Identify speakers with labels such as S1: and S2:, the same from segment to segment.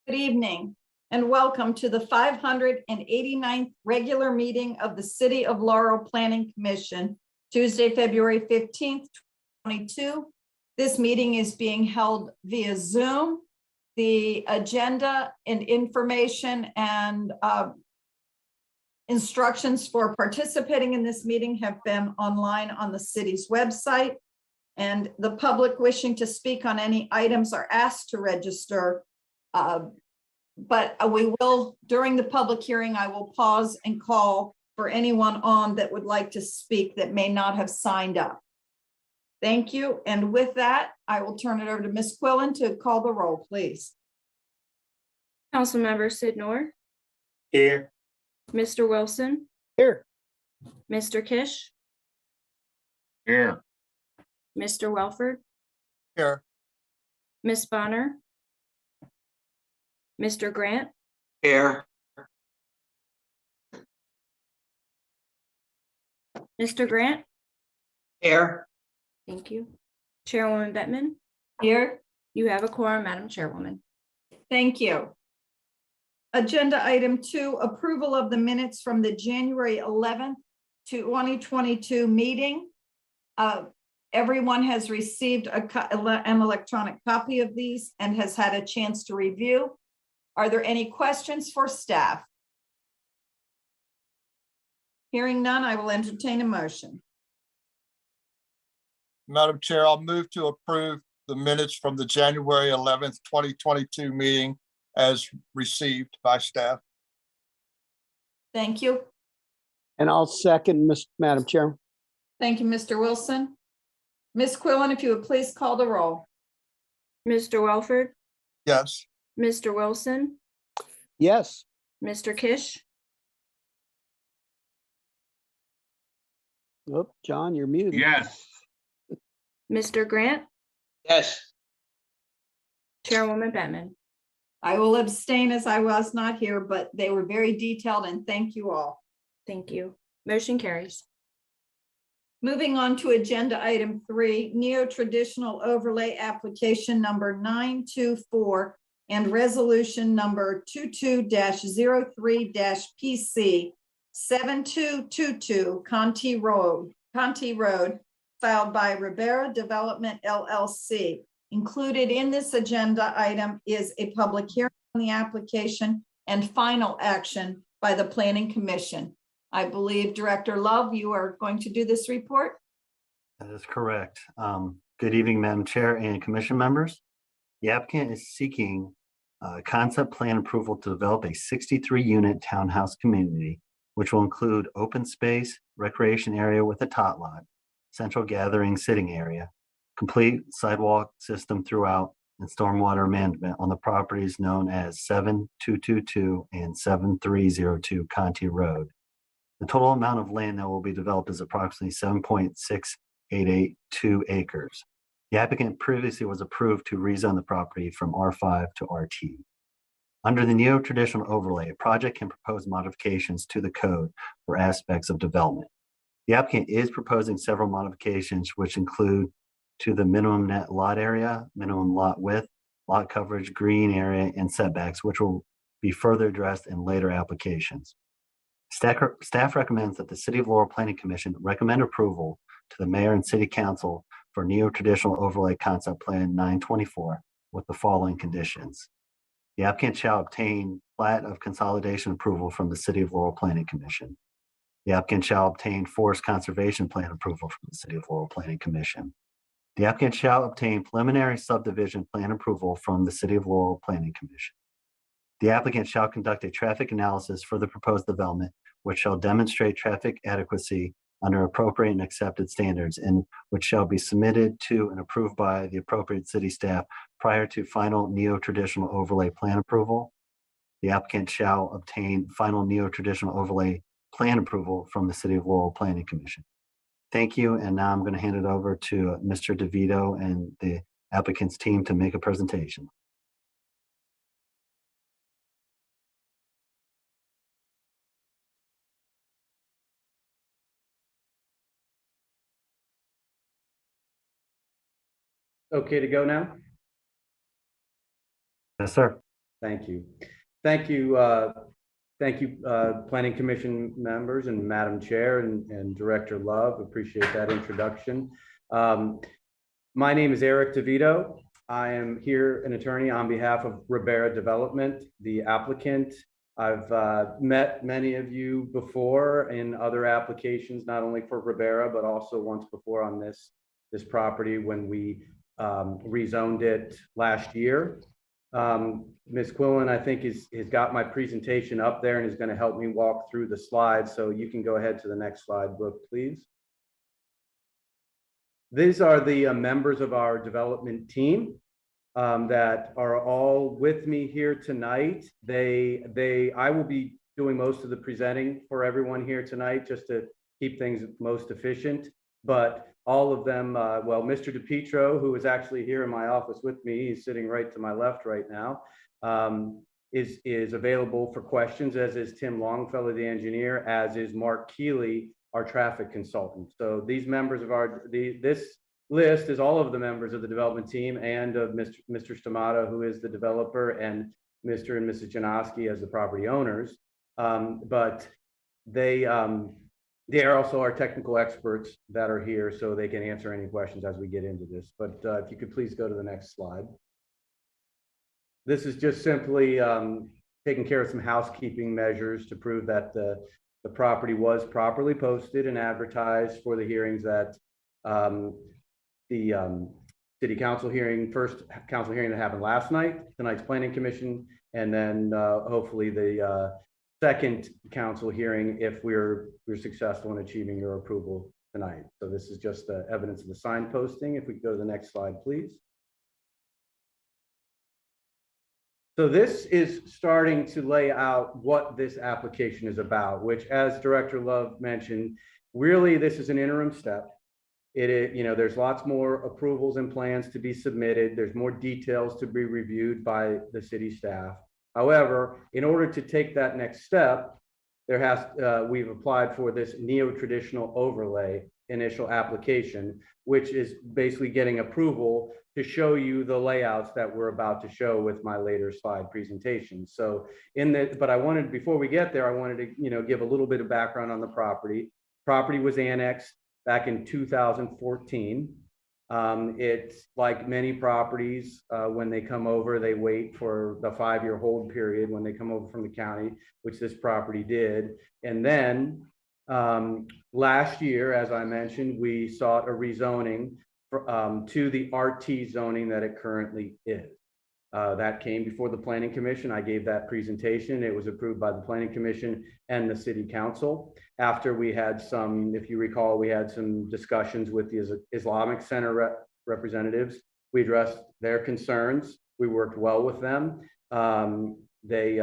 S1: Good evening and welcome to the 589th regular meeting of the City of Laurel Planning Commission, Tuesday, February 15th, 2022. This meeting is being held via Zoom. The agenda and information and instructions for participating in this meeting have been online on the city's website, and the public wishing to speak on any items are asked to register. But we will, during the public hearing, I will pause and call for anyone on that would like to speak that may not have signed up. Thank you. And with that, I will turn it over to Ms. Quillen to call the roll, please.
S2: Councilmember Sidnor.
S3: Here.
S2: Mr. Wilson.
S3: Here.
S2: Mr. Kish.
S3: Here.
S2: Mr. Welford.
S3: Here.
S2: Ms. Bonner. Mr. Grant.
S3: Here.
S2: Mr. Grant.
S3: Here.
S2: Thank you. Chairwoman Bettman.
S1: Here.
S2: You have a quorum, Madam Chairwoman.
S1: Thank you. Agenda item 2, approval of the minutes from the January 11th to 2022 meeting. Everyone has received an electronic copy of these and has had a chance to review. Are there any questions for staff? Hearing none, I will entertain a motion.
S4: Madam Chair, I'll move to approve the minutes from the January 11th, 2022 meeting as received by staff.
S1: Thank you.
S5: And I'll second, Madam Chair.
S1: Thank you, Mr. Wilson. Ms. Quillen, if you would please call the roll.
S2: Mr. Welford.
S4: Yes.
S2: Mr. Wilson.
S5: Yes.
S2: Mr. Kish.
S5: Oh, John, you're muted.
S3: Yes.
S2: Mr. Grant.
S3: Yes.
S2: Chairwoman Bettman.
S1: I will abstain as I was not here, but they were very detailed, and thank you all.
S2: Thank you. Motion carries.
S1: Moving on to agenda item 3, neo-traditional overlay application number 924 and resolution number 22-03-PC 7222 Contee Road, filed by Ribera Development LLC. Included in this agenda item is a public hearing on the application and final action by the Planning Commission. I believe Director Love, you are going to do this report.
S6: That is correct. Good evening, Madam Chair and Commission members. The applicant is seeking concept plan approval to develop a 63-unit townhouse community, which will include open space, recreation area with a tot lot, central gathering sitting area, complete sidewalk system throughout, and stormwater management on the properties known as 7222 and 7302 Contee Road. The total amount of land that will be developed is approximately 7.6882 acres. The applicant previously was approved to rezone the property from R5 to RT. Under the neo-traditional overlay, a project can propose modifications to the code for aspects of development. The applicant is proposing several modifications, which include to the minimum net lot area, minimum lot width, lot coverage, green area, and setbacks, which will be further addressed in later applications. Staff recommends that the City of Laurel Planning Commission recommend approval to the Mayor and City Council for neo-traditional overlay concept plan 924 with the following conditions. The applicant shall obtain plat of consolidation approval from the City of Laurel Planning Commission. The applicant shall obtain forest conservation plan approval from the City of Laurel Planning Commission. The applicant shall obtain preliminary subdivision plan approval from the City of Laurel Planning Commission. The applicant shall conduct a traffic analysis for the proposed development which shall demonstrate traffic adequacy under appropriate and accepted standards, and which shall be submitted to and approved by the appropriate city staff prior to final neo-traditional overlay plan approval. The applicant shall obtain final neo-traditional overlay plan approval from the City of Laurel Planning Commission. Thank you, and now I'm going to hand it over to Mr. DeVito and the applicant's team to make a presentation.
S7: Okay to go now?
S6: Yes, sir.
S7: Thank you. Thank you, Planning Commission members and Madam Chair and Director Love. Appreciate that introduction. My name is Eric DeVito. I am here an attorney on behalf of Ribera Development, the applicant. I've met many of you before in other applications, not only for Ribera, but also once before on this property when we rezoned it last year. Ms. Quillen, I think, has got my presentation up there and is going to help me walk through the slides. So you can go ahead to the next slide, Brooke, please. These are the members of our development team that are all with me here tonight. I will be doing most of the presenting for everyone here tonight just to keep things most efficient. But all of them, well, Mr. DePietro, who is actually here in my office with me, he's sitting right to my left right now, is available for questions, as is Tim Longfellow, the engineer, as is Mark Keeley, our traffic consultant. So these members of this list is all of the members of the development team and of Mr. Stamato, who is the developer, and Mr. and Mrs. Janoski as the property owners. But they are also our technical experts that are here, so they can answer any questions as we get into this. But if you could please go to the next slide. This is just simply taking care of some housekeeping measures to prove that the property was properly posted and advertised for the hearings that the city council hearing, first council hearing that happened last night, tonight's planning commission, and then hopefully the second council hearing if we're successful in achieving your approval tonight. So this is just the evidence of the sign posting. If we could go to the next slide, please. So this is starting to lay out what this application is about, which, as Director Love mentioned, really this is an interim step. There's lots more approvals and plans to be submitted. There's more details to be reviewed by the city staff. However, in order to take that next step, we've applied for this neo-traditional overlay initial application, which is basically getting approval to show you the layouts that we're about to show with my later slide presentation. So before we get there, I wanted to give a little bit of background on the property. Property was annexed back in 2014. It's like many properties, when they come over, they wait for the 5-year hold period when they come over from the county, which this property did. And then last year, as I mentioned, we sought a rezoning to the RT zoning that it currently is. That came before the Planning Commission. I gave that presentation. It was approved by the Planning Commission and the City Council. After we had some, if you recall, we had some discussions with the Islamic Center representatives. We addressed their concerns. We worked well with them. They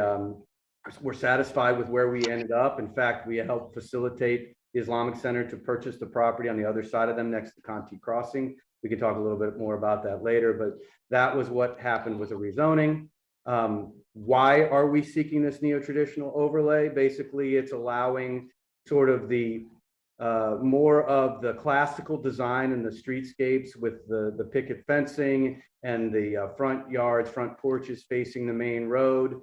S7: were satisfied with where we ended up. In fact, we helped facilitate the Islamic Center to purchase the property on the other side of them next to Contee Crossing. We can talk a little bit more about that later, but that was what happened with a rezoning. Why are we seeking this neo-traditional overlay? Basically, it's allowing sort of the more of the classical design in the streetscapes with the picket fencing and the front yards, front porches facing the main road.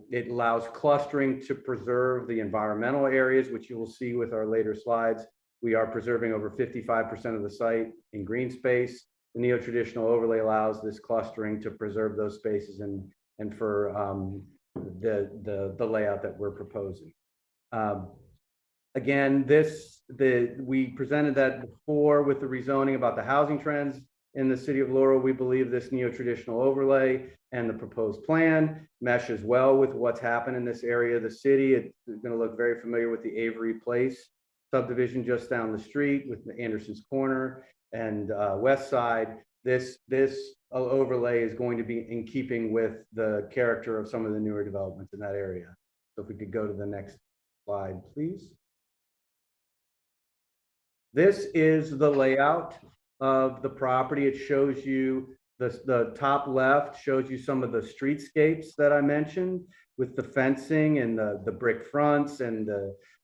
S7: It allows clustering to preserve the environmental areas, which you will see with our later slides. We are preserving over 55% of the site in green space. The neo-traditional overlay allows this clustering to preserve those spaces and for the layout that we're proposing. Again, we presented that before with the rezoning about the housing trends in the city of Laurel. We believe this neo-traditional overlay and the proposed plan meshes well with what's happened in this area of the city. It's going to look very familiar with the Avery Place subdivision just down the street with the Anderson's Corner and West Side. This overlay is going to be in keeping with the character of some of the newer developments in that area. So if we could go to the next slide, please. This is the layout of the property. It shows you the top left shows you some of the streetscapes that I mentioned with the fencing and the brick fronts and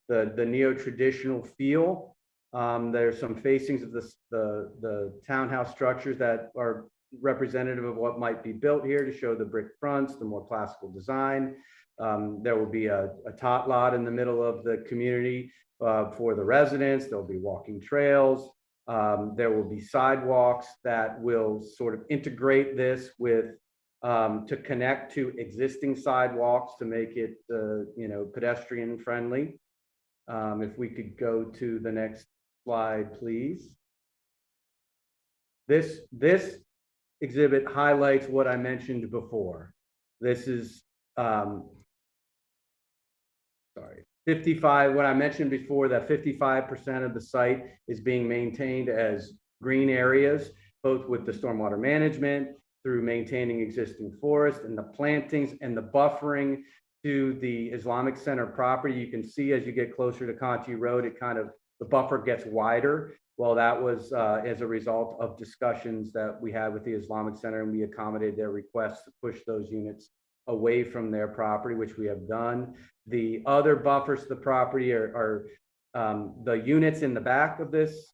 S7: the neo-traditional feel. There's some facings of the townhouse structures that are representative of what might be built here to show the brick fronts, the more classical design. There will be a tot lot in the middle of the community for the residents. There'll be walking trails. There will be sidewalks that will sort of integrate this with to connect to existing sidewalks to make it pedestrian friendly. If we could go to the next slide, please. This exhibit highlights what I mentioned before. This is 55, what I mentioned before, that 55% of the site is being maintained as green areas, both with the stormwater management, through maintaining existing forest and the plantings and the buffering to the Islamic Center property. You can see as you get closer to Contee Road, the buffer gets wider. Well, that was as a result of discussions that we had with the Islamic Center, and we accommodated their requests to push those units away from their property, which we have done. The other buffers to the property are the units in the back of this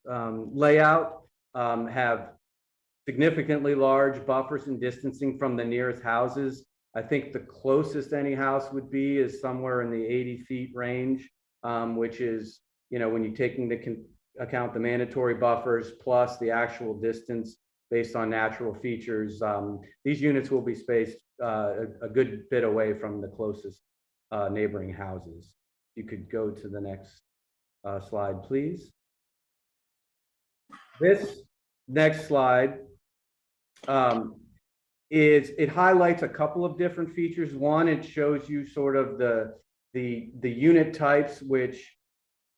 S7: layout have significantly large buffers and distancing from the nearest houses. I think the closest any house would be is somewhere in the 80 feet range, which is, when you take into account the mandatory buffers plus the actual distance based on natural features, these units will be spaced a good bit away from the closest neighboring houses. You could go to the next slide, please. This next slide it highlights a couple of different features. One, it shows you sort of the unit types, which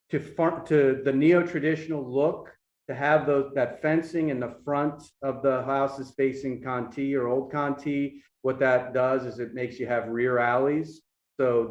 S7: to the neo-traditional look, to have that fencing in the front of the houses facing Contee or Old Contee. What that does is it makes you have rear alleys. So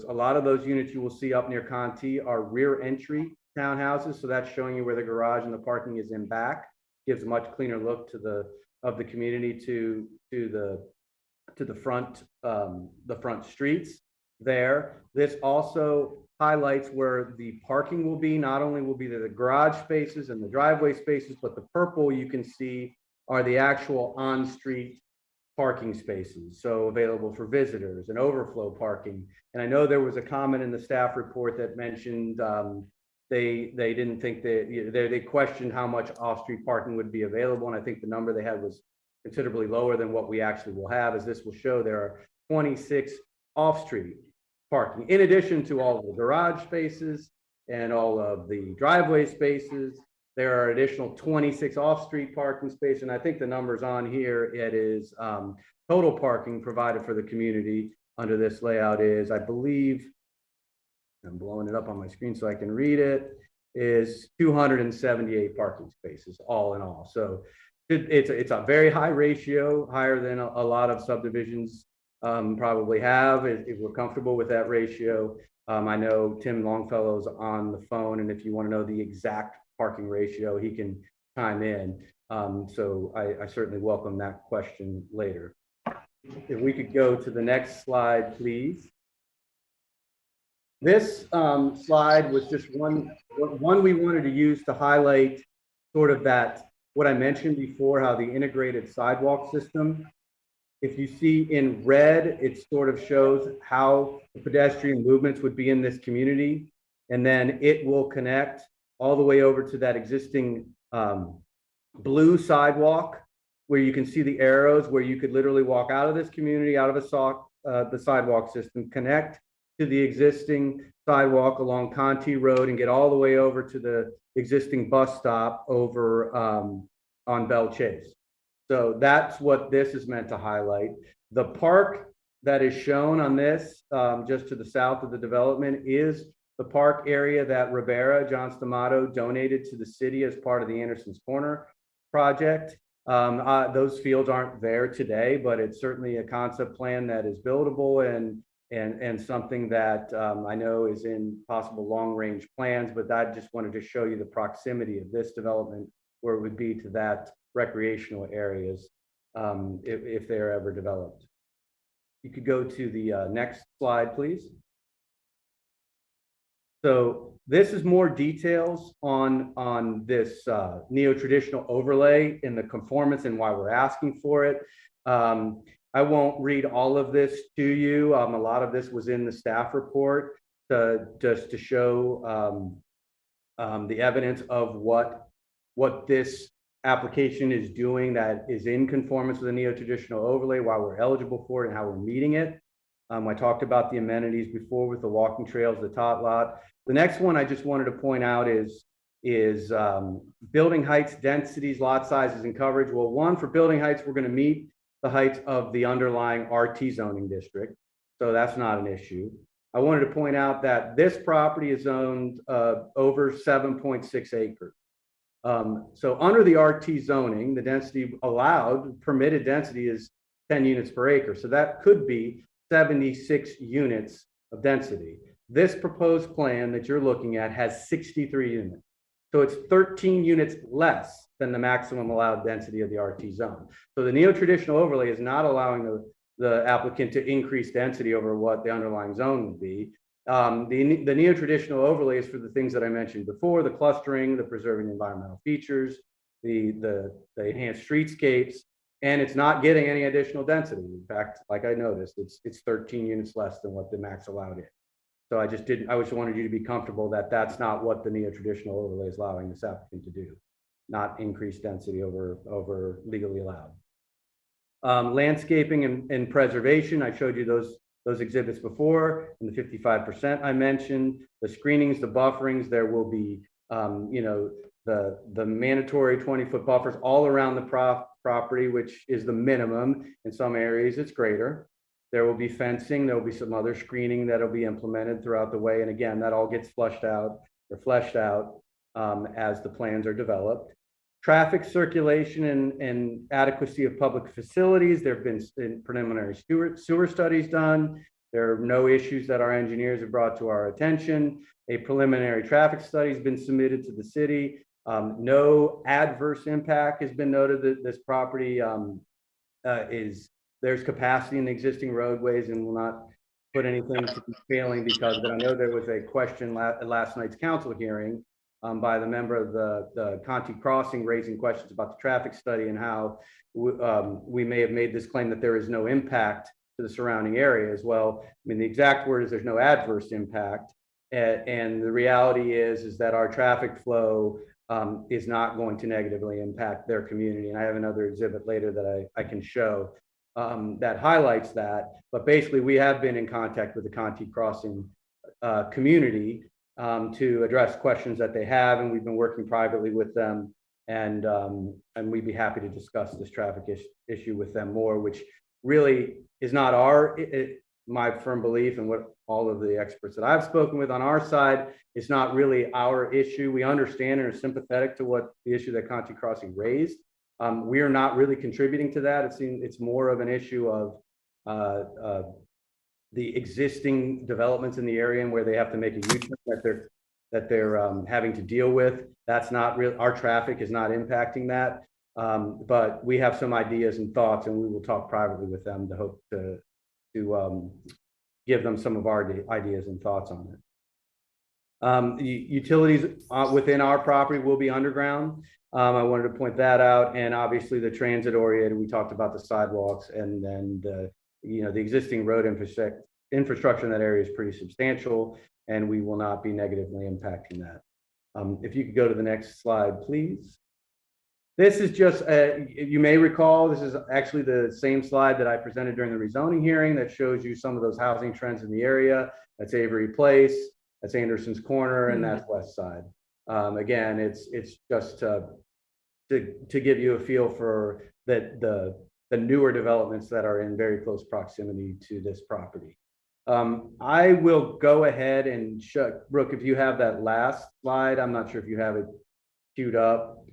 S7: a lot of those units you will see up near Contee are rear entry townhouses. So that's showing you where the garage and the parking is in back. Gives a much cleaner look to the community to the front streets there. This also highlights where the parking will be. Not only will be the garage spaces and the driveway spaces, but the purple you can see are the actual on-street parking spaces, so available for visitors and overflow parking. And I know there was a comment in the staff report that mentioned they didn't think they questioned how much off-street parking would be available, and I think the number they had was considerably lower than what we actually will have. As this will show, there are 26 off-street parking, in addition to all of the garage spaces and all of the driveway spaces. There are additional 26 off-street parking spaces, and I think the numbers on here, it is total parking provided for the community under this layout is, I believe, I'm blowing it up on my screen so I can read it, is 278 parking spaces all in all. So it's a very high ratio, higher than a lot of subdivisions probably have, if we're comfortable with that ratio. I know Tim Longfellow's on the phone, and if you want to know the exact parking ratio, he can chime in. So I certainly welcome that question later. If we could go to the next slide, please. This slide was just one we wanted to use to highlight sort of that, what I mentioned before, how the integrated sidewalk system. If you see in red, it sort of shows how the pedestrian movements would be in this community. And then it will connect all the way over to that existing blue sidewalk, where you can see the arrows, where you could literally walk out of this community, out of the sidewalk system, connect to the existing sidewalk along Contee Road, and get all the way over to existing bus stop over on Bell Chase. So that's what this is meant to highlight. The park that is shown on this, just to the south of the development, is the park area that Ribera, John Stamato, donated to the city as part of the Anderson's Corner project. Those fields aren't there today, but it's certainly a concept plan that is buildable and something that I know is in possible long-range plans, but I just wanted to show you the proximity of this development where it would be to that recreational areas if they're ever developed. You could go to the next slide, please. So this is more details on this neo-traditional overlay in the conformance and why we're asking for it. I won't read all of this to you. A lot of this was in the staff report just to show the evidence of what this application is doing that is in conformance with the neo-traditional overlay, why we're eligible for it and how we're meeting it. I talked about the amenities before with the walking trails, the tot lot. The next one I just wanted to point out is building heights, densities, lot sizes, and coverage. Well, one, for building heights, we're going to meet the heights of the underlying RT zoning district. So that's not an issue. I wanted to point out that this property is owned over 7.6 acres. So under the RT zoning, the density allowed, permitted density is 10 units per acre. So that could be 76 units of density. This proposed plan that you're looking at has 63 units. So it's 13 units less than the maximum allowed density of the RT zone. So the neo-traditional overlay is not allowing the applicant to increase density over what the underlying zone would be. The neo-traditional overlay is for the things that I mentioned before, the clustering, the preserving environmental features, the enhanced streetscapes, and it's not getting any additional density. In fact, like I noticed, it's 13 units less than what the max allowed is. So I just wanted you to be comfortable that that's not what the neo-traditional overlay is allowing this applicant to do, not increase density over legally allowed. Landscaping and preservation, I showed you those exhibits before, and the 55% I mentioned, the screenings, the bufferings, there will be, the mandatory 20-foot buffers all around the property, which is the minimum. In some areas, it's greater. There will be fencing. There will be some other screening that will be implemented throughout the way. And again, that all gets fleshed out as the plans are developed. Traffic circulation and adequacy of public facilities. There have been preliminary sewer studies done. There are no issues that our engineers have brought to our attention. A preliminary traffic study has been submitted to the city. No adverse impact has been noted that this property there's capacity in the existing roadways and will not put anything to be failing because, but I know there was a question at last night's council hearing by the member of the Contee Crossing raising questions about the traffic study and how we may have made this claim that there is no impact to the surrounding areas. Well, I mean, the exact word is there's no adverse impact. And the reality is that our traffic flow is not going to negatively impact their community. And I have another exhibit later that I can show that highlights that. But basically, we have been in contact with the Contee Crossing community to address questions that they have, and we've been working privately with them, and we'd be happy to discuss this traffic issue with them more, which really is not my firm belief, and what all of the experts that I've spoken with on our side, it's not really our issue. We understand and are sympathetic to what the issue that Contee Crossing raised. We are not really contributing to that. It's more of an issue of the existing developments in the area and where they have to make a U-turn that they're having to deal with. That's not real. Our traffic is not impacting that. But we have some ideas and thoughts, and we will talk privately with them to hope to give them some of our ideas and thoughts on it. The utilities within our property will be underground. I wanted to point that out, and obviously the transit oriented. We talked about the sidewalks, and then the existing road infrastructure in that area is pretty substantial, and we will not be negatively impacting that. If you could go to the next slide, please. This is just, you may recall, this is actually the same slide that I presented during the rezoning hearing that shows you some of those housing trends in the area. That's Avery Place, that's Anderson's Corner, and that's West Side. Again, it's just to give you a feel for that the newer developments that are in very close proximity to this property. I will go ahead and Brooke, if you have that last slide, I'm not sure if you have it queued up,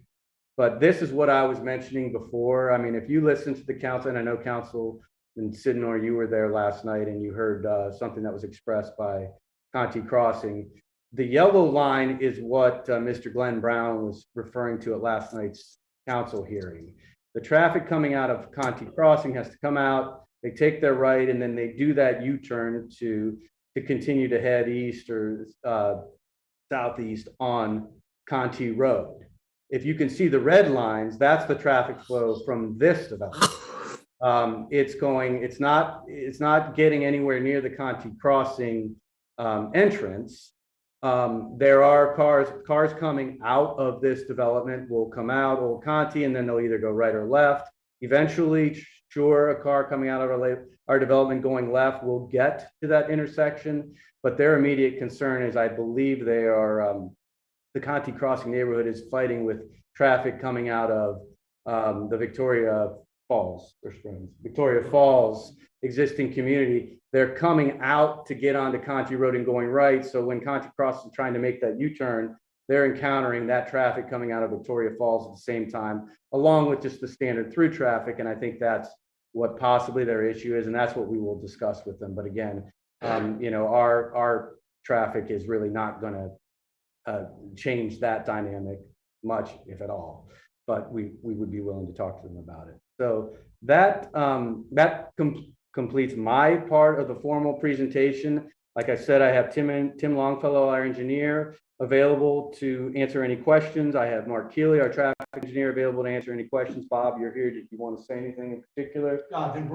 S7: but this is what I was mentioning before. I mean, if you listen to the council, and I know Councilman Sidnor, you were there last night and you heard something that was expressed by Contee Crossing. The yellow line is what Mr. Glenn Brown was referring to at last night's council hearing. The traffic coming out of Contee Crossing has to come out, they take their right, and then they do that U-turn to continue to head east or southeast on Contee Road. If you can see the red lines, that's the traffic flow from this development. It's not getting anywhere near the Contee Crossing entrance. There are cars coming out of this development will come out Old Contee, and then they'll either go right or left. Eventually, sure, a car coming out of our development going left will get to that intersection, but their immediate concern is, I believe they are, the Contee Crossing neighborhood is fighting with traffic coming out of the Victoria Falls existing community. They're coming out to get onto Contee Road and going right. So when Contee Crossing is trying to make that U-turn, they're encountering that traffic coming out of Victoria Falls at the same time, along with just the standard through traffic. And I think that's what possibly their issue is, and that's what we will discuss with them. But again, our traffic is really not going to change that dynamic much, if at all. But we would be willing to talk to them about it. So that completes my part of the formal presentation. Like I said, I have Tim Longfellow, our engineer, available to answer any questions. I have Mark Keeley, our traffic engineer, available to answer any questions. Bob, you're here. Did you want to say anything in particular?
S8: No, I think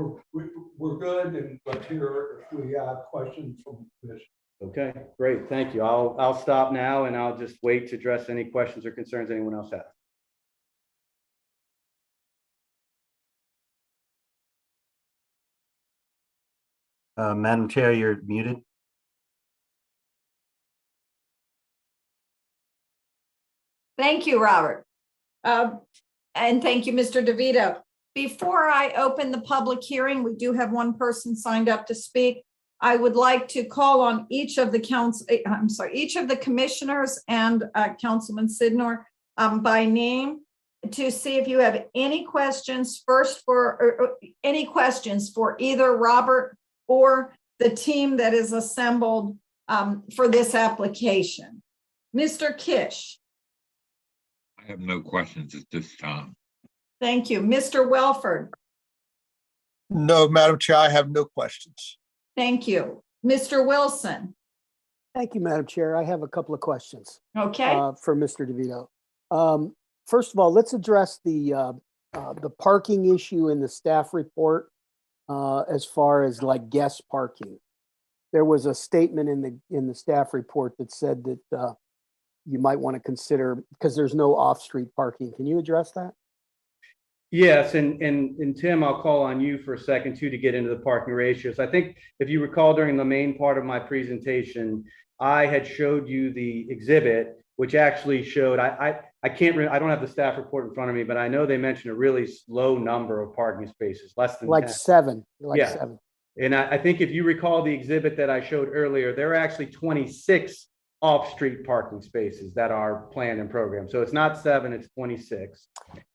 S8: we're good, and let's hear if we have questions from the commission.
S7: Okay, great. Thank you. I'll stop now, and I'll just wait to address any questions or concerns anyone else has.
S6: Madam Chair, you're muted.
S1: Thank you, Robert. And thank you, Mr. DeVito. Before I open the public hearing, we do have one person signed up to speak. I would like to call on each of the commissioners and Councilman Sidnor by name to see if you have any questions any questions for either Robert or the team that is assembled for this application. Mr. Kish.
S9: I have no questions at this time.
S1: Thank you. Mr. Welford.
S4: No, Madam Chair, I have no questions.
S1: Thank you. Mr. Wilson.
S5: Thank you, Madam Chair. I have a couple of questions
S1: Okay.
S5: for Mr. DeVito. First of all, let's address the parking issue in the staff report as far as like guest parking. There was a statement in the staff report that said that you might want to consider, because there's no off-street parking. Can you address that?
S7: Yes, and Tim, I'll call on you for a second too to get into the parking ratios. I think if you recall during the main part of my presentation, I had showed you the exhibit, which actually showed, I don't have the staff report in front of me, but I know they mentioned a really low number of parking spaces, less than
S5: like
S7: 10.
S5: seven.
S7: Yeah.
S5: Seven.
S7: And I think if you recall the exhibit that I showed earlier, there are actually 26 off-street parking spaces that are planned and programmed. So it's not 7, it's 26.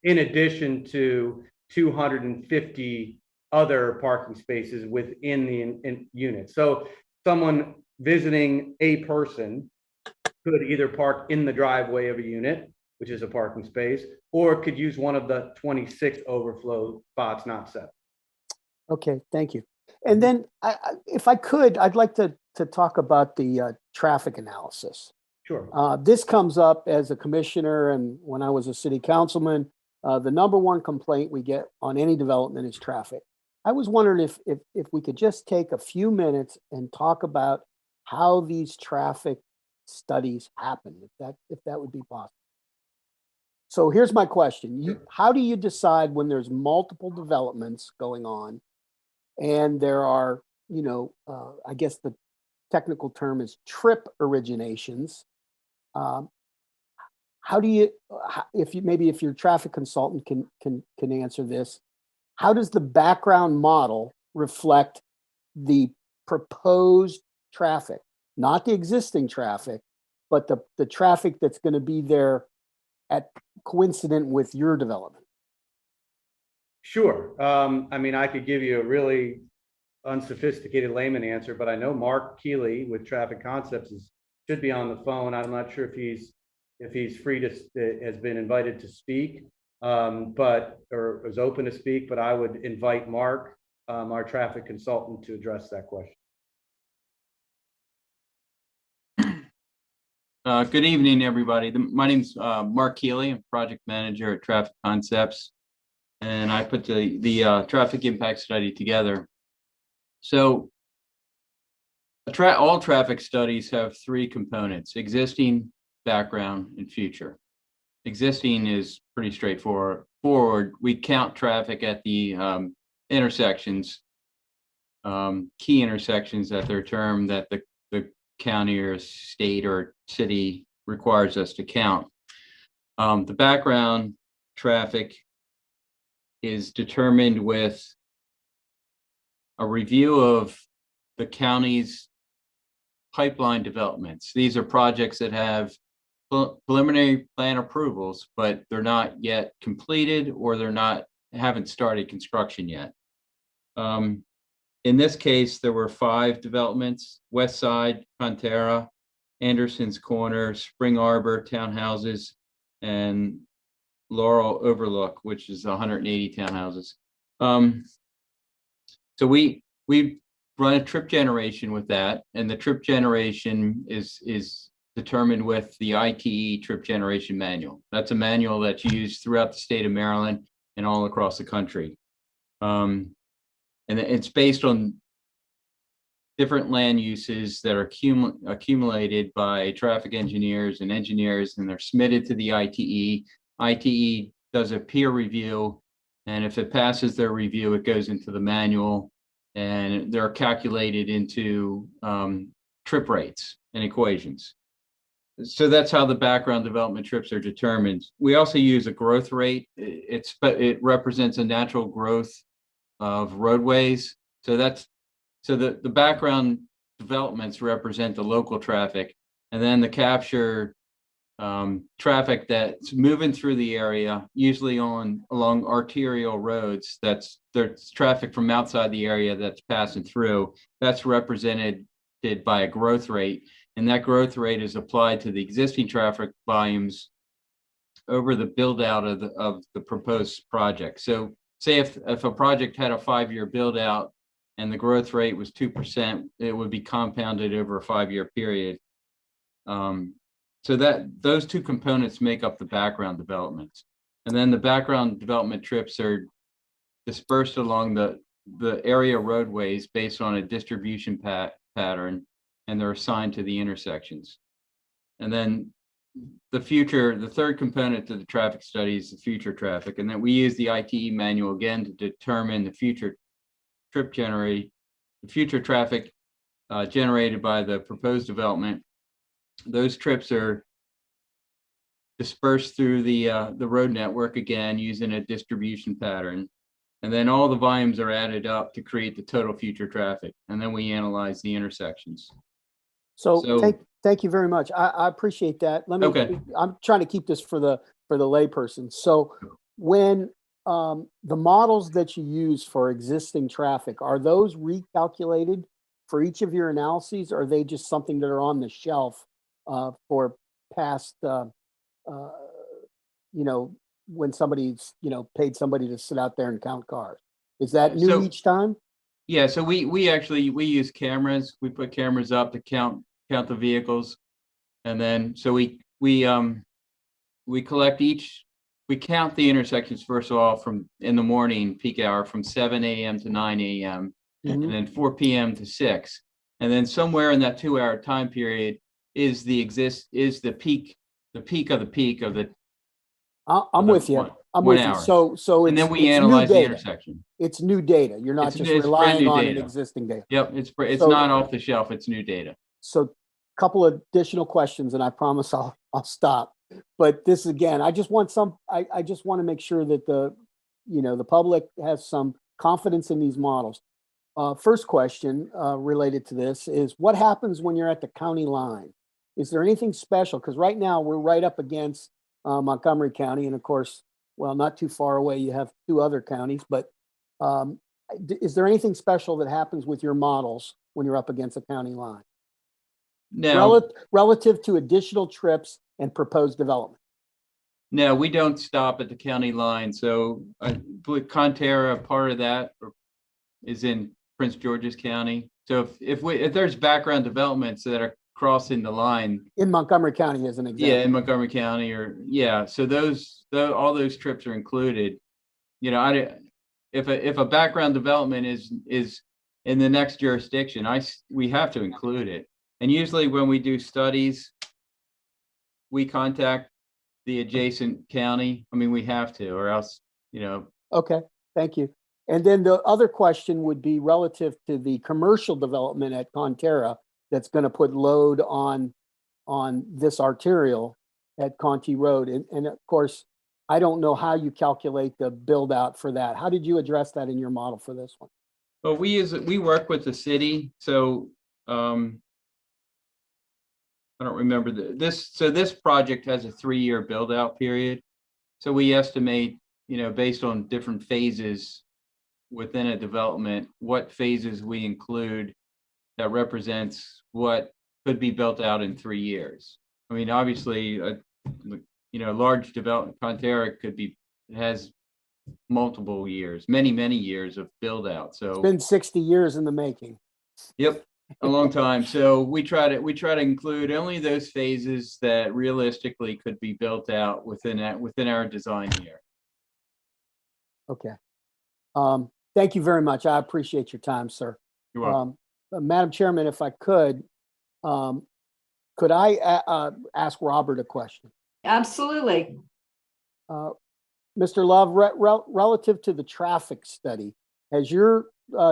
S7: In addition to 250 other parking spaces within the unit. So someone visiting a person could either park in the driveway of a unit, which is a parking space, or could use one of the 26 overflow spots, not 7.
S5: Okay, thank you. And then if I could, I'd like to talk about the traffic analysis.
S7: Sure.
S5: This comes up as a commissioner, and when I was a city councilman, the number one complaint we get on any development is traffic. I was wondering if we could just take a few minutes and talk about how these traffic studies happen, if that would be possible. So here's my question. How do you decide when there's multiple developments going on and there are, I guess the technical term is trip originations? how do you, if your traffic consultant can answer this, how does the background model reflect the proposed traffic, not the existing traffic, but the traffic that's going to be there at coincident with your development?
S7: Sure. I mean, I could give you a really unsophisticated layman answer, but I know Mark Keeley with Traffic Concepts should be on the phone. I'm not sure if he's free to, has been invited to speak, or is open to speak, but I would invite Mark, our traffic consultant, to address that question.
S10: Good evening, everybody. My name's Mark Keeley. I'm project manager at Traffic Concepts, and I put the traffic impact study together. So all traffic studies have three components: existing, background, and future. Existing is pretty straightforward. We count traffic at the intersections, key intersections that they're termed, that the county or state or city requires us to count. The background traffic is determined with a review of the county's pipeline developments. These are projects that have preliminary plan approvals, but they're not yet completed, or haven't started construction yet. In this case, there were 5 developments: West Side, Contee, Anderson's Corner, Spring Arbor townhouses, and Laurel Overlook, which is 180 townhouses. So we run a trip generation with that, and the trip generation is determined with the ITE trip generation manual. That's a manual that's used throughout the state of Maryland and all across the country. And it's based on different land uses that are accumulated by traffic engineers, and they're submitted to the ITE. ITE does a peer review, and if it passes their review, it goes into the manual, and they're calculated into trip rates and equations. So that's how the background development trips are determined. We also use a growth rate. It represents a natural growth of roadways. So the background developments represent the local traffic, and then the capture traffic that's moving through the area, usually along arterial roads. There's traffic from outside the area that's passing through. That's represented by a growth rate, and that growth rate is applied to the existing traffic volumes over the build out of the proposed project. So say if a project had a 5-year build out and the growth rate was 2%, it would be compounded over a 5-year period. So those two components make up the background developments. And then the background development trips are dispersed along the area roadways based on a distribution pattern, and they're assigned to the intersections. And then the third component to the traffic study is the future traffic. And then we use the ITE manual again to determine the future traffic generated by the proposed development. Those trips are dispersed through the road network again using a distribution pattern. And then all the volumes are added up to create the total future traffic. And then we analyze the intersections.
S5: So thank you very much. I appreciate that. I'm trying to keep this for the layperson. So when the models that you use for existing traffic, are those recalculated for each of your analyses, or are they just something that are on the shelf for past, when somebody's, paid somebody to sit out there and count cars? Is that new each time?
S10: Yeah, so we use cameras. We put cameras up to count the vehicles, and then so we collect we count the intersections first of all from in the morning peak hour from 7 a.m. to 9 a.m. and then 4 p.m. to 6, and then somewhere in that 2-hour time period is the peak of the.
S5: I'm with you. I'm with you. So
S10: and then we analyze the intersection.
S5: It's new data. You're not just relying on an existing data.
S10: Yep, it's not off the shelf. It's new data.
S5: So, couple of additional questions, and I promise I'll stop. But this, again, I just want I just want to make sure that the public has some confidence in these models. First question related to this is, what happens when you're at the county line? Is there anything special? Because right now we're right up against Montgomery County, and of course, well, not too far away, you have two other counties. But is there anything special that happens with your models when you're up against a county line?
S10: No,
S5: Relative to additional trips and proposed development?
S10: no, we don't stop at the county line. So I believe Contee, part of that is in Prince George's County. So if there's background developments that are crossing the line.
S5: In Montgomery County as an example.
S10: Yeah, in Montgomery County so all those trips are included. If a background development is in the next jurisdiction, we have to include it. And usually when we do studies, we contact the adjacent county. I mean, we have to, or else,
S5: Okay, thank you. And then the other question would be relative to the commercial development at Contee that's going to put load on this arterial at Contee Road. And of course, I don't know how you calculate the build out for that. How did you address that in your model for this one?
S10: Well, we work with the city. So I don't remember this project has a 3-year build out period. So we estimate, based on different phases within a development, what phases we include that represents what could be built out in 3 years. I mean, obviously, large development, Contee has multiple years, many years of build out. So
S5: it's been 60 years in the making.
S10: Yep, a long time. So we try to include only those phases that realistically could be built out within our design year.
S5: Okay. Thank you very much. I appreciate your time, sir.
S10: You're welcome.
S5: Madam Chairman, if I could I ask Robert a question?
S1: Absolutely.
S5: Mr. Love, relative to the traffic study, has your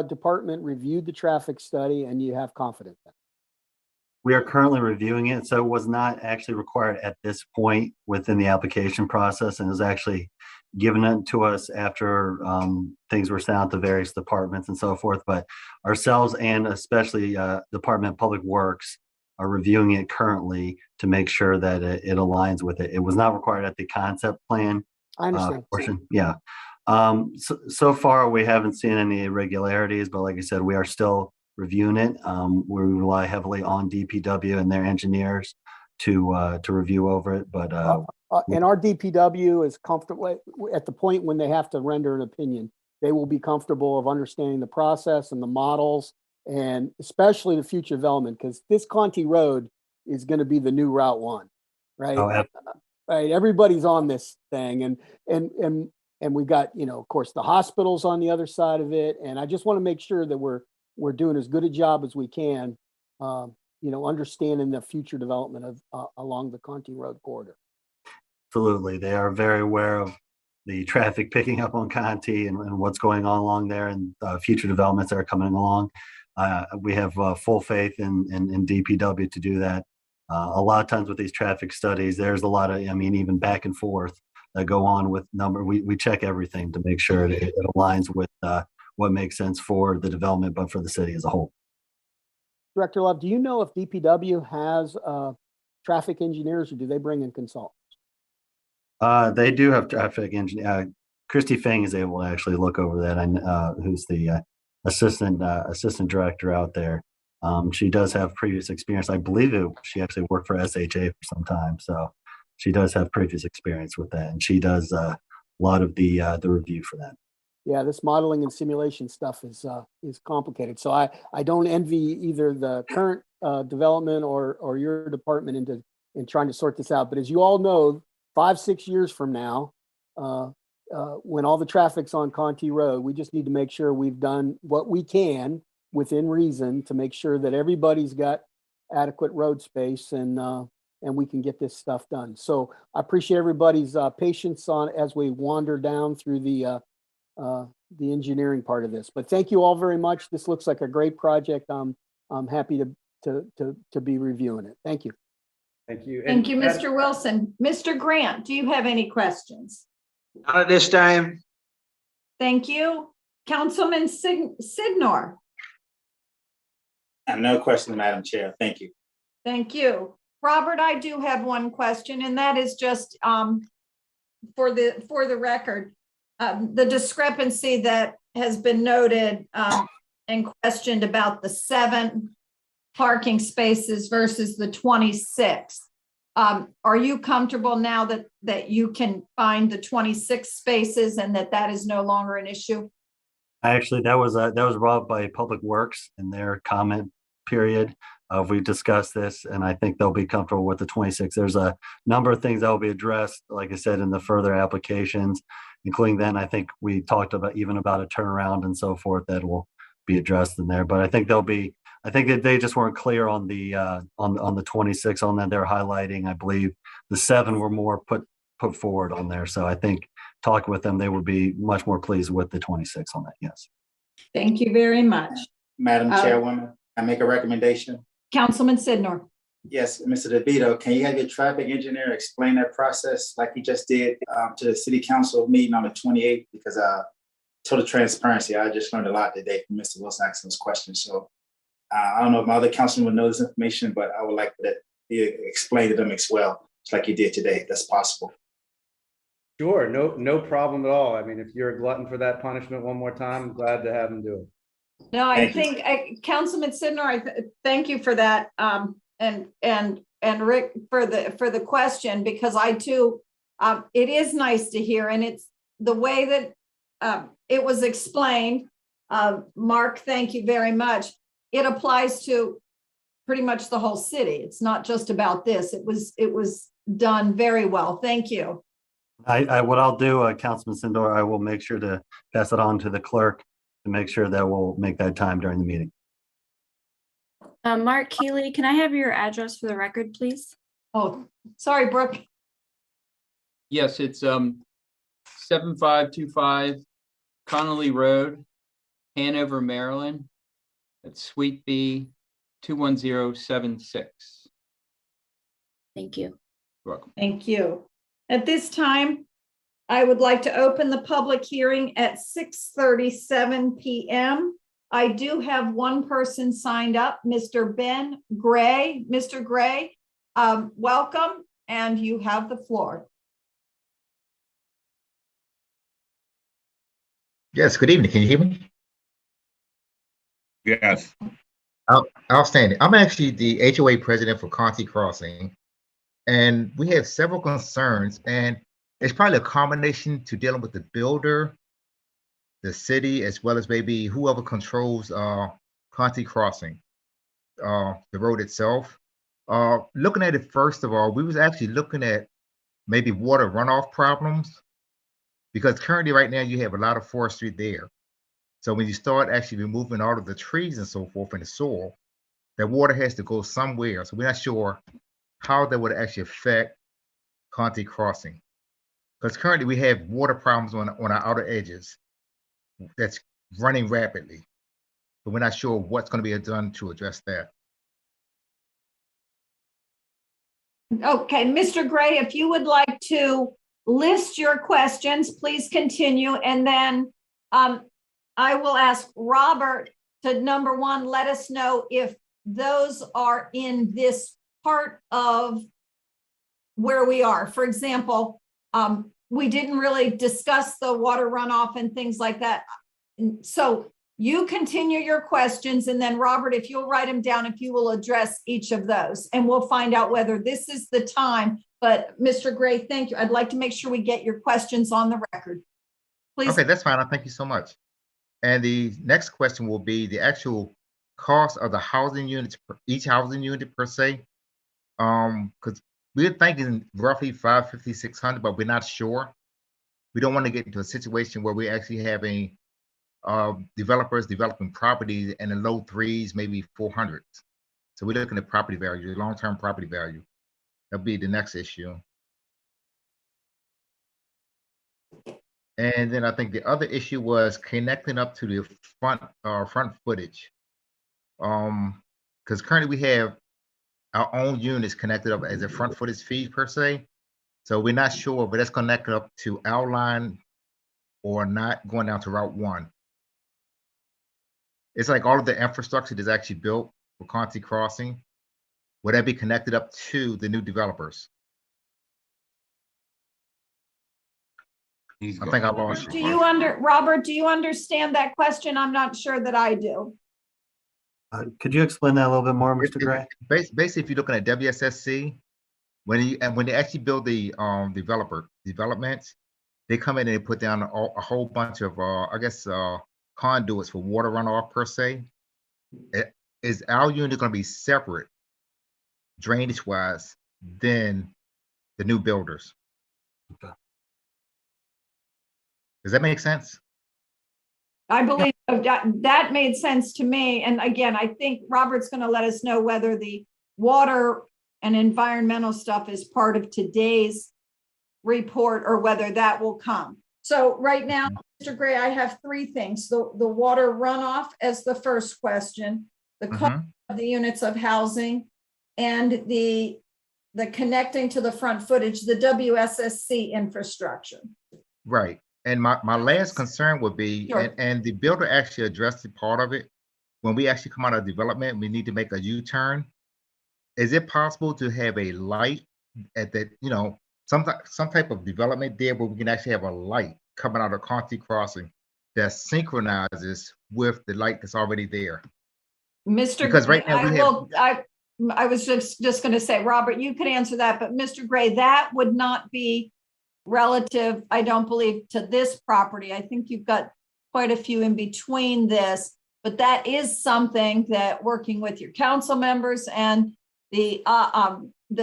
S5: department reviewed the traffic study and you have confidence in it?
S6: We are currently reviewing it, so it was not actually required at this point within the application process, and is actually given it to us after things were sent out to various departments and so forth. But ourselves, and especially Department of Public Works, are reviewing it currently to make sure that it aligns with it. It was not required at the concept plan
S5: I understand.
S6: portion. Yeah. So far, we haven't seen any irregularities, but like I said, we are still reviewing it. We rely heavily on DPW and their engineers to review over it. But
S5: and our DPW is comfortable at the point when they have to render an opinion. They will be comfortable of understanding the process and the models, and especially the future development, because this Contee Road is going to be the new Route 1, right?
S6: Oh,
S5: right. Everybody's on this thing, and we got, of course, the hospitals on the other side of it. And I just want to make sure that we're doing as good a job as we can, understanding the future development of along the Contee Road corridor.
S6: Absolutely. They are very aware of the traffic picking up on Contee and what's going on along there, and future developments that are coming along. We have full faith in DPW to do that. A lot of times with these traffic studies, there's a lot of, even back and forth that go on with number. We check everything to make sure that it aligns with what makes sense for the development, but for the city as a whole.
S5: Director Love, do you know if DPW has traffic engineers, or do they bring in consultants?
S6: They do have traffic engineer. Christy Fang is able to actually look over that, and who's the assistant director out there. She does have previous experience. I believe she actually worked for SHA for some time, so she does have previous experience with that, and she does a lot of the review for that.
S5: Yeah, this modeling and simulation stuff is complicated. So I don't envy either the current development or your department in trying to sort this out. But as you all know, 5-6 years from now, when all the traffic's on Contee Road, we just need to make sure we've done what we can within reason to make sure that everybody's got adequate road space, and we can get this stuff done. So I appreciate everybody's patience as we wander down through the engineering part of this. But thank you all very much. This looks like a great project. I'm happy to be reviewing it. Thank you.
S7: Thank you.
S1: Thank you, Mr. Wilson. Mr. Grant, do you have any questions?
S3: Not at this time.
S1: Thank you. Councilman Sidnor.
S11: I have no question, Madam Chair. Thank you.
S1: Thank you. Robert, I do have one question, and that is just for the record. The discrepancy that has been noted and questioned about the 7 parking spaces versus the 26. Are you comfortable now that you can find the 26 spaces and that is no longer an issue?
S6: Actually, that was brought up by Public Works in their comment period. We discussed this, and I think they'll be comfortable with the 26. There's a number of things that will be addressed, like I said, in the further applications, including then I think we talked about even about a turnaround and so forth that will be addressed in there. But I think that they just weren't clear on the 26 on that they're highlighting. I believe the 7 were more put forward on there. So I think talking with them, they would be much more pleased with the 26 on that. Yes.
S1: Thank you very much.
S11: Madam Chairwoman, I make a recommendation.
S1: Councilman Sidnor.
S11: Yes, Mr. DeVito, can you have your traffic engineer explain that process like he just did to the city council meeting on the 28th? Because total transparency, I just learned a lot today from Mr. Wilson asking those questions. So I don't know if my other councilman would know this information, but I would like that he explain to them as well, just like you did today, if that's possible.
S7: Sure, no problem at all. I mean, if you're a glutton for that punishment one more time, I'm glad to have him do it.
S1: No, I think Councilman Sidnor, thank you for that. And Rick for the question, because I too, it is nice to hear, and it's the way that it was explained. Mark, thank you very much. It applies to pretty much the whole city. It's not just about this. It was done very well. Thank you.
S6: What I'll do, Councilman Sindor, I will make sure to pass it on to the clerk to make sure that we'll make that time during the meeting.
S2: Mark Keeley, can I have your address for the record, please?
S1: Oh, sorry, Brooke.
S10: Yes, it's 7525 Connolly Road, Hanover, Maryland. That's Suite B 21076.
S2: Thank you.
S10: You're welcome.
S1: Thank you. At this time, I would like to open the public hearing at 6:37 p.m. I do have one person signed up, Mr. Ben Gray. Mr. Gray, welcome, and you have the floor.
S12: Yes, good evening. Can you hear me?
S9: Yes.
S12: Outstanding. I'm actually the HOA president for Contee Crossing, and we have several concerns, and it's probably a combination to dealing with the builder, the city, as well as maybe whoever controls Contee Crossing, the road itself. Looking at it, first of all, we was actually looking at maybe water runoff problems, because currently right now you have a lot of forestry there. So when you start actually removing all of the trees and so forth in the soil, that water has to go somewhere. So we're not sure how that would actually affect Contee Crossing. Because currently we have water problems on our outer edges that's running rapidly. But we're not sure what's going to be done to address that.
S1: Okay, Mr. Gray, if you would like to list your questions, please continue. And then I will ask Robert to, number one, let us know if those are in this part of where we are. For example, we didn't really discuss the water runoff and things like that. So you continue your questions, and then Robert, if you'll write them down, if you will address each of those, and we'll find out whether this is the time. But Mr. Gray, thank you. I'd like to make sure we get your questions on the record. Please.
S12: Okay, that's fine. Thank you so much. And the next question will be the actual cost of the housing units, each housing unit per se. Because we're thinking roughly $550, $600, but we're not sure. We don't want to get into a situation where we're actually having developers developing properties in the low threes, maybe 400s. So we're looking at property value, long-term property value. That'll be the next issue. And then I think the other issue was connecting up to the front footage. Because currently we have our own units connected up as a front footage feed per se. So we're not sure if that's connected up to our line or not going down to Route 1. It's like all of the infrastructure that's actually built for Contee Crossing, would that be connected up to the new developers? I think I lost you.
S1: Do you Robert, do you understand that question? I'm not sure that I do.
S6: Could you explain that a little bit more, Mr. Gray?
S12: Basically, if you're looking at WSSC, when they actually build the developments, they come in and they put down a whole bunch of conduits for water runoff per se. Is our unit going to be separate drainage wise than the new builders?
S6: Okay.
S12: Does that make sense?
S1: I believe that made sense to me. And again, I think Robert's going to let us know whether the water and environmental stuff is part of today's report or whether that will come. So right now, Mr. Gray, I have three things. The water runoff as the first question, the cost of the units of housing, and the connecting to the front footage, the WSSC infrastructure.
S12: Right. And my last concern would be, and the builder actually addressed the part of it, when we actually come out of development, we need to make a U-turn. Is it possible to have a light at that, some type of development there where we can actually have a light coming out of Contee Crossing that synchronizes with the light that's already there?
S1: Mr.
S12: Because
S1: Gray,
S12: right now
S1: I was just going to say, Robert, you could answer that, but Mr. Gray, that would not be relative, I don't believe, to this property. I think you've got quite a few in between this, but that is something that working with your council members and the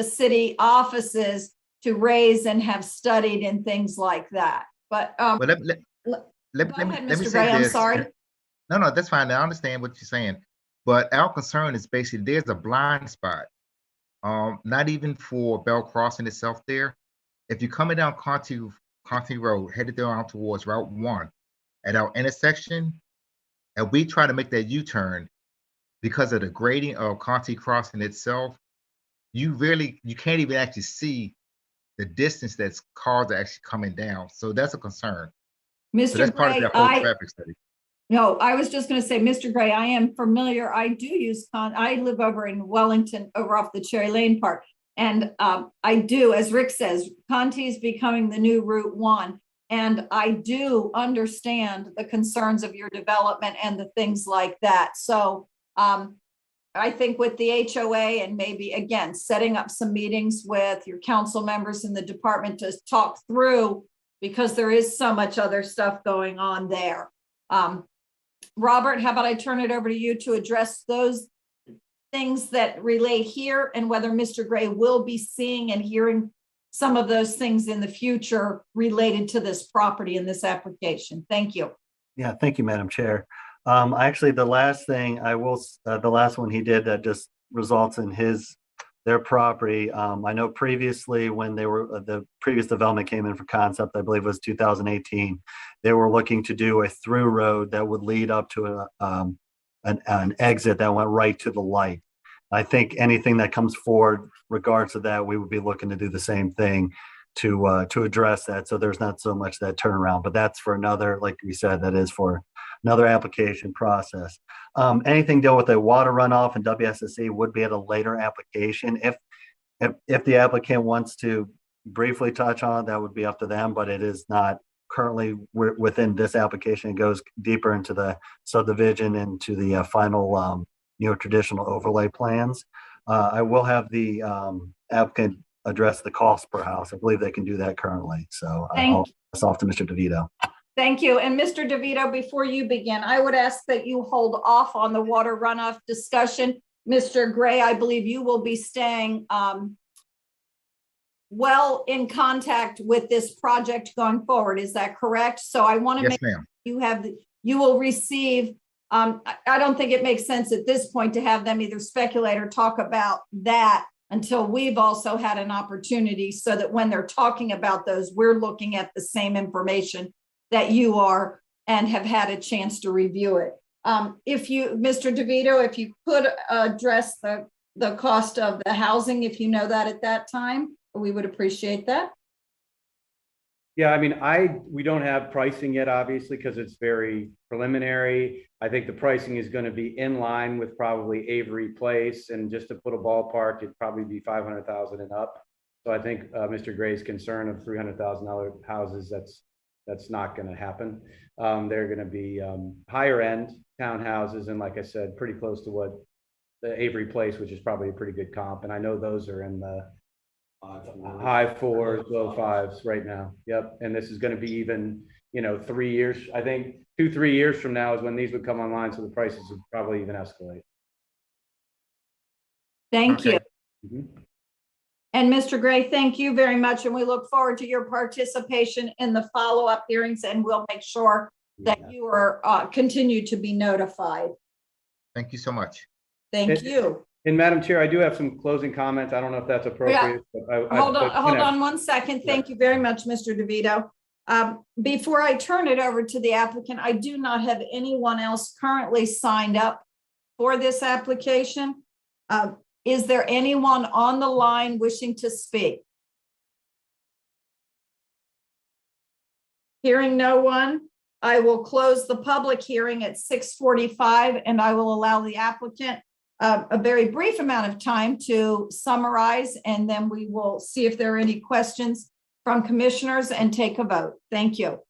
S1: city offices to raise and have studied and things like that. But
S12: let me
S1: Mr.
S12: say
S1: Gray,
S12: this.
S1: I'm sorry.
S12: No, that's fine. I understand what you're saying, but our concern is basically there's a blind spot. Not even for Bell Crossing itself there. If you're coming down Contee Road, headed down towards Route 1, at our intersection, and we try to make that U-turn because of the grading of Contee Crossing itself, you can't even actually see the distance that's cars are actually coming down. So that's a concern.
S1: Mr.
S12: So that's
S1: Gray,
S12: part of the whole traffic study.
S1: No, I was just going to say, Mr. Gray, I am familiar. I do use I live over in Wellington, over off the Cherry Lane part. And I do, as Rick says, Contee is becoming the new Route 1. And I do understand the concerns of your development and the things like that. So I think with the HOA and maybe, again, setting up some meetings with your council members in the department to talk through, because there is so much other stuff going on there. Robert, how about I turn it over to you to address those things that relate here and whether Mr. Gray will be seeing and hearing some of those things in the future related to this property and this application. Thank you.
S6: Yeah, thank you, Madam Chair. Actually, the last thing the last one he did that just results in their property. I know previously when the previous development came in for concept, I believe it was 2018, they were looking to do a through road that would lead up to an exit that went right to the light. I think anything that comes forward regards to that, we would be looking to do the same thing to address that. So there's not so much that turnaround, but that's for another, like we said, that is for another application process. Anything deal with the water runoff and WSSC would be at a later application. If the applicant wants to briefly touch on it, that would be up to them, but it is not currently within this application. It goes deeper into the subdivision, into the final traditional overlay plans. I will have the applicant address the cost per house. I believe they can do that currently. So I'll pass off to Mr. DeVito.
S1: Thank you. And Mr. DeVito, before you begin, I would ask that you hold off on the water runoff discussion. Mr. Gray, I believe you will be staying well in contact with this project going forward. Is that correct? So I want to make sure you will receive. I don't think it makes sense at this point to have them either speculate or talk about that until we've also had an opportunity, so that when they're talking about those, we're looking at the same information that you are and have had a chance to review it. If you, Mr. DeVito, if you could address the the cost of the housing, if you know that at that time, we would appreciate that.
S7: Yeah, I mean, we don't have pricing yet, obviously, because it's very preliminary. I think the pricing is going to be in line with probably Avery Place, and just to put a ballpark, it'd probably be 500,000 and up. So I think Mr. Gray's concern of $300,000 houses, that's not going to happen. They're going to be higher end townhouses, and like I said, pretty close to what the Avery Place, which is probably a pretty good comp. And I know those are in the high fours, low fives right now. Yep. And this is going to be even, 3 years. I think 2-3 years from now is when these would come online. So the prices would probably even escalate.
S1: Thank you.
S7: Mhm.
S1: And Mr. Gray, thank you very much. And we look forward to your participation in the follow-up hearings, and we'll make sure that you are continue to be notified.
S12: Thank you so much.
S1: Thank you.
S7: And Madam Chair, I do have some closing comments. I don't know if that's appropriate. But
S1: Hold on 1 second. Thank you very much, Mr. DeVito. Before I turn it over to the applicant, I do not have anyone else currently signed up for this application. Is there anyone on the line wishing to speak? Hearing no one, I will close the public hearing at 6:45, and I will allow the applicant a very brief amount of time to summarize, and then we will see if there are any questions from commissioners and take a vote. Thank you.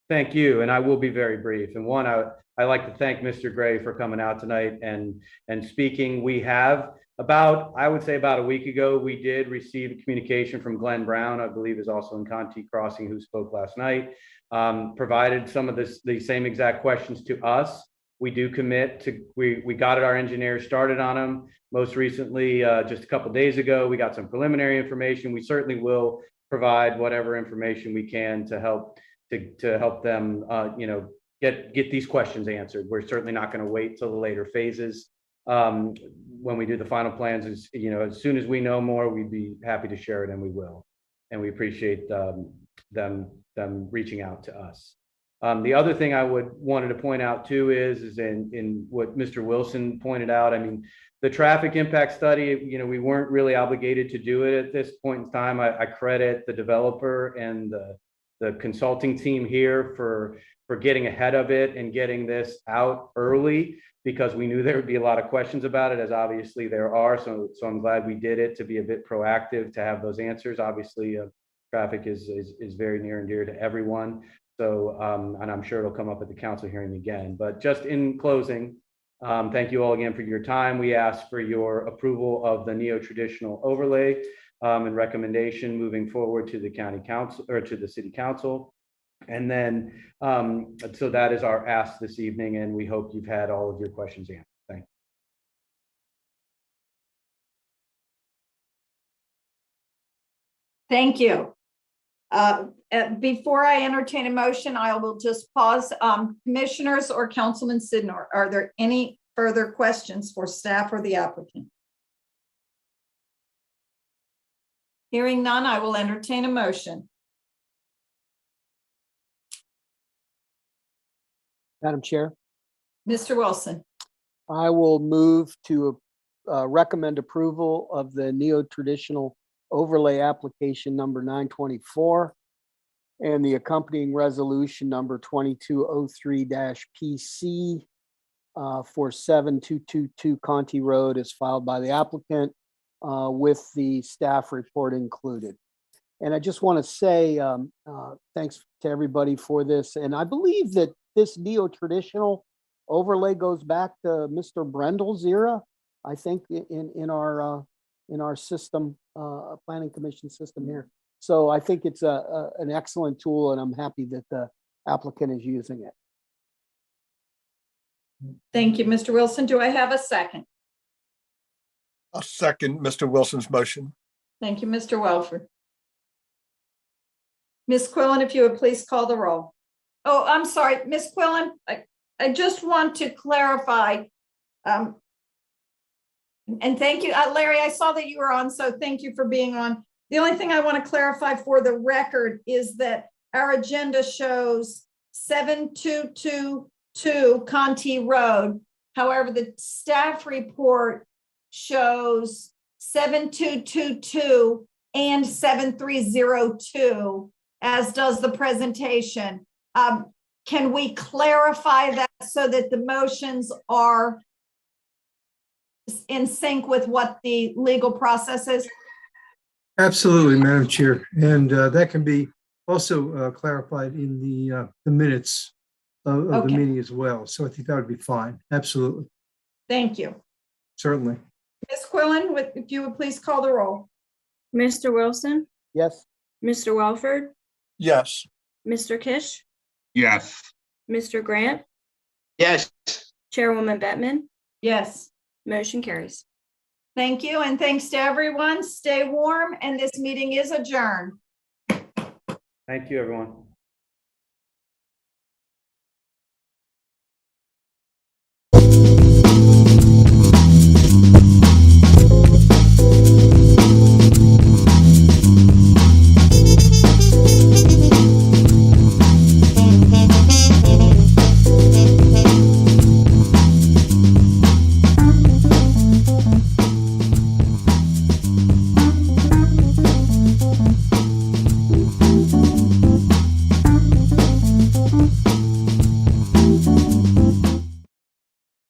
S7: Thank you, and I will be very brief. And one, I like to thank Mr. Gray for coming out tonight and speaking. We have I would say about a week ago, we did receive a communication from Glenn Brown, I believe is also in Contee Crossing, who spoke last night, provided some of the same exact questions to us. We do commit to, we got our engineers started on them. Most recently, just a couple of days ago, we got some preliminary information. We certainly will provide whatever information we can to help them, get these questions answered. We're certainly not going to wait till the later phases. When we do the final plans, as soon as we know more, we'd be happy to share it, and we will. And we appreciate them reaching out to us. The other thing I wanted to point out too is in what Mr. Wilson pointed out. I mean, the traffic impact study, we weren't really obligated to do it at this point in time. I credit the developer and the consulting team here for getting ahead of it and getting this out early, because we knew there would be a lot of questions about it, as obviously there are. So I'm glad we did it to be a bit proactive, to have those answers. Obviously, traffic is very near and dear to everyone. So, and I'm sure it'll come up at the council hearing again. But just in closing, thank you all again for your time. We ask for your approval of the neo-traditional overlay and recommendation moving forward to the county council or to the city council. And then, so that is our ask this evening, and we hope you've had all of your questions answered. Thank you.
S1: Thank you. Before I entertain a motion, I will just pause. Commissioners or Councilman Sidnor, are there any further questions for staff or the applicant? Hearing none, I will entertain a motion.
S5: Madam Chair,
S1: Mr. Wilson.
S5: I will move to recommend approval of the neo-traditional overlay application number 924 and the accompanying resolution number 2203-PC for 7222 Contee Road as filed by the applicant with the staff report included. And I just want to say thanks to everybody for this. And I believe that this neo-traditional overlay goes back to Mr. Brendel's era, I think, in our system, planning commission system here. So I think it's an excellent tool, and I'm happy that the applicant is using it.
S1: Thank you, Mr. Wilson. Do I have a second?
S4: I'll second Mr. Wilson's motion.
S1: Thank you, Mr. Welford. Ms. Quillen, if you would please call the roll. Oh, I'm sorry, Ms. Quillen, I just want to clarify. And thank you, Larry, I saw that you were on, so thank you for being on. The only thing I want to clarify for the record is that our agenda shows 7222 Contee Road. However, the staff report shows 7222 and 7302, as does the presentation. Can we clarify that so that the motions are in sync with what the legal process is?
S8: Absolutely, Madam Chair. And that can be also clarified in the minutes of the
S1: Okay.
S8: meeting as well. So I think that would be fine. Absolutely.
S1: Thank you.
S8: Certainly.
S1: Ms. Quillen, if you would please call the roll.
S2: Mr. Wilson,
S5: Yes,
S2: Mr. Welford,
S4: Yes,
S2: Mr. Kish,
S9: Yes,
S2: Mr. Grant,
S3: Yes,
S2: Chairwoman Bettman,
S1: Yes.
S2: motion carries.
S1: Thank you, and thanks to everyone. Stay warm, and this meeting is adjourned.
S7: Thank you, everyone.